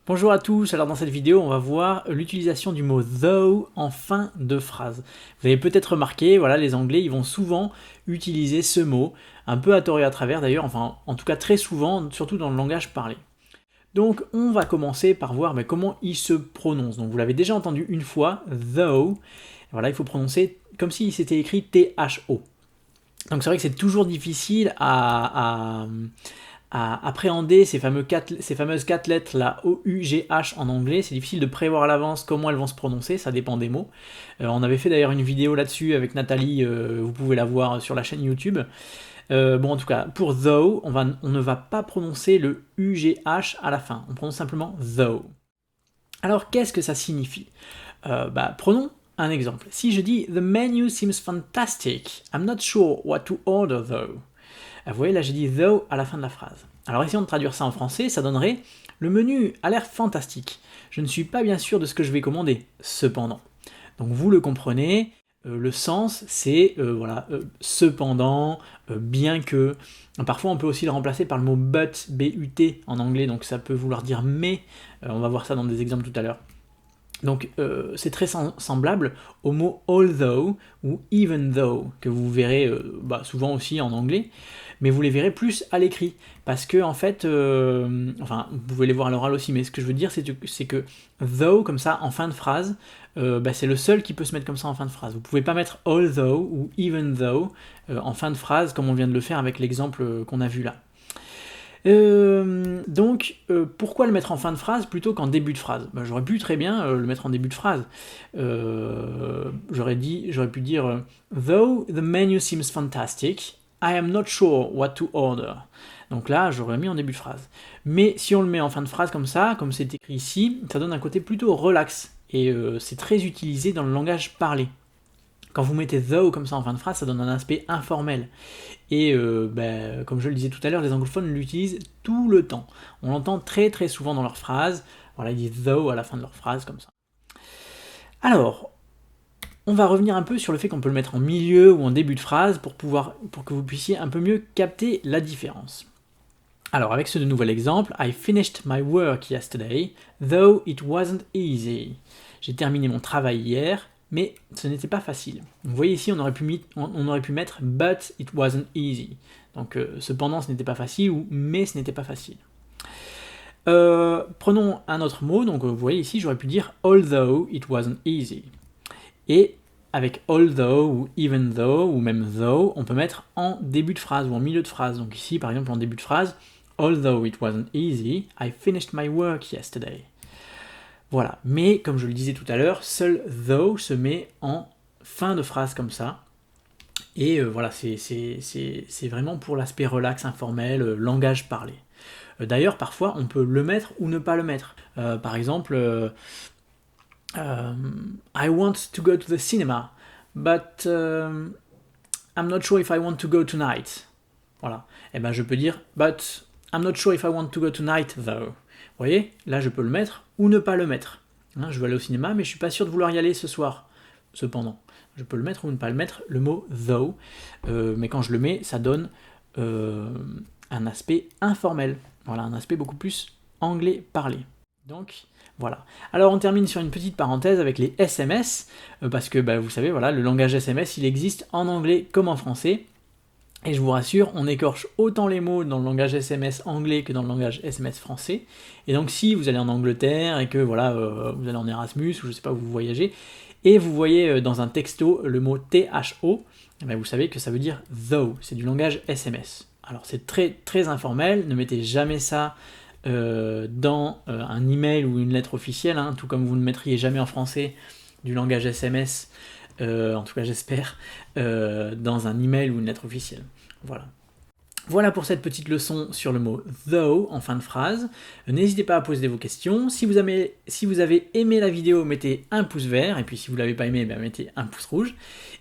Bonjour à tous, alors dans cette vidéo on va voir l'utilisation du mot though en fin de phrase. Vous avez peut-être remarqué, voilà, les Anglais ils vont souvent utiliser ce mot, un peu à tort et à travers d'ailleurs, enfin en tout cas très souvent, surtout dans le langage parlé. Donc on va commencer par voir comment il se prononce. Donc vous l'avez déjà entendu une fois, though, voilà, il faut prononcer comme s'il s'était écrit T-H-O. Donc c'est vrai que c'est toujours difficile à appréhender ces fameuses quatre lettres là, O-U-G-H en anglais. C'est difficile de prévoir à l'avance comment elles vont se prononcer, ça dépend des mots. On avait fait d'ailleurs une vidéo là-dessus avec Nathalie, vous pouvez la voir sur la chaîne YouTube. Bon, en tout cas, pour though, on ne va pas prononcer le U-G-H à la fin, on prononce simplement though. Alors, qu'est-ce que ça signifie Prenons un exemple. Si je dis « The menu seems fantastic, I'm not sure what to order though ». Vous voyez, là j'ai dit though à la fin de la phrase. Alors essayons de traduire ça en français, ça donnerait le menu a l'air fantastique. Je ne suis pas bien sûr de ce que je vais commander, cependant. Donc vous le comprenez, le sens c'est cependant, bien que. Parfois on peut aussi le remplacer par le mot but, B-U-T en anglais, donc ça peut vouloir dire mais. On va voir ça dans des exemples tout à l'heure. Donc c'est très semblable au mot although ou even though, que vous verrez souvent aussi en anglais, mais vous les verrez plus à l'écrit, parce que en fait, vous pouvez les voir à l'oral aussi, mais ce que je veux dire c'est que though, comme ça, en fin de phrase, c'est le seul qui peut se mettre comme ça en fin de phrase. Vous pouvez pas mettre although ou even though en fin de phrase, comme on vient de le faire avec l'exemple qu'on a vu là. Pourquoi le mettre en fin de phrase plutôt qu'en début de phrase? J'aurais pu très bien le mettre en début de phrase. J'aurais pu dire Though the menu seems fantastic, I am not sure what to order. Donc là, j'aurais mis en début de phrase. Mais si on le met en fin de phrase comme ça, comme c'est écrit ici, ça donne un côté plutôt relax. Et c'est très utilisé dans le langage parlé. Quand vous mettez though comme ça en fin de phrase, ça donne un aspect informel. Et comme je le disais tout à l'heure, les anglophones l'utilisent tout le temps. On l'entend très très souvent dans leurs phrases. Voilà, ils disent though à la fin de leur phrase comme ça. Alors, on va revenir un peu sur le fait qu'on peut le mettre en milieu ou en début de phrase pour que vous puissiez un peu mieux capter la différence. Alors, avec ce nouvel exemple, I finished my work yesterday, though it wasn't easy. J'ai terminé mon travail hier, mais ce n'était pas facile. Vous voyez ici, on aurait pu mettre but it wasn't easy. Donc cependant, ce n'était pas facile ou mais ce n'était pas facile. Prenons un autre mot, donc vous voyez ici, j'aurais pu dire although it wasn't easy. Et avec although ou even though ou même though, on peut mettre en début de phrase ou en milieu de phrase. Donc ici, par exemple, en début de phrase, although it wasn't easy, I finished my work yesterday. Voilà, mais comme je le disais tout à l'heure, seul though se met en fin de phrase comme ça. Et voilà, c'est vraiment pour l'aspect relax, informel, langage parlé. D'ailleurs, parfois, on peut le mettre ou ne pas le mettre. Par exemple, I want to go to the cinema, but I'm not sure if I want to go tonight. Voilà. Et ben je peux dire, but I'm not sure if I want to go tonight though. Vous voyez, là je peux le mettre ou ne pas le mettre. Hein, je veux aller au cinéma, mais je suis pas sûr de vouloir y aller ce soir. Cependant, je peux le mettre ou ne pas le mettre, le mot though, mais quand je le mets, ça donne un aspect informel. Voilà, un aspect beaucoup plus anglais parlé. Donc, voilà. Alors on termine sur une petite parenthèse avec les SMS, parce que vous savez, voilà, le langage SMS, il existe en anglais comme en français. Et je vous rassure, on écorche autant les mots dans le langage SMS anglais que dans le langage SMS français. Et donc si vous allez en Angleterre et que voilà, vous allez en Erasmus ou je sais pas où vous voyagez, et vous voyez dans un texto le mot THO, vous savez que ça veut dire though, c'est du langage SMS. Alors c'est très très informel, ne mettez jamais ça dans un email ou une lettre officielle, hein, tout comme vous ne mettriez jamais en français du langage SMS, en tout cas j'espère, dans un email ou une lettre officielle. Voilà. Voilà pour cette petite leçon sur le mot though en fin de phrase. N'hésitez pas à poser vos questions. Si vous avez aimé la vidéo, mettez un pouce vert, et puis si vous ne l'avez pas aimé, mettez un pouce rouge.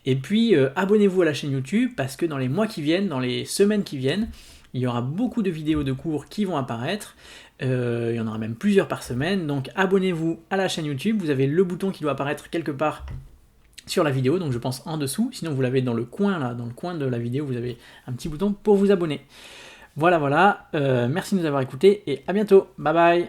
Et puis abonnez-vous à la chaîne YouTube, parce que dans les mois qui viennent, dans les semaines qui viennent, il y aura beaucoup de vidéos de cours qui vont apparaître. Il y en aura même plusieurs par semaine, donc abonnez-vous à la chaîne YouTube. Vous avez le bouton qui doit apparaître quelque part sur la vidéo, donc je pense en dessous, sinon vous l'avez dans le coin là, dans le coin de la vidéo, vous avez un petit bouton pour vous abonner. Voilà, merci de nous avoir écoutés et à bientôt, bye bye.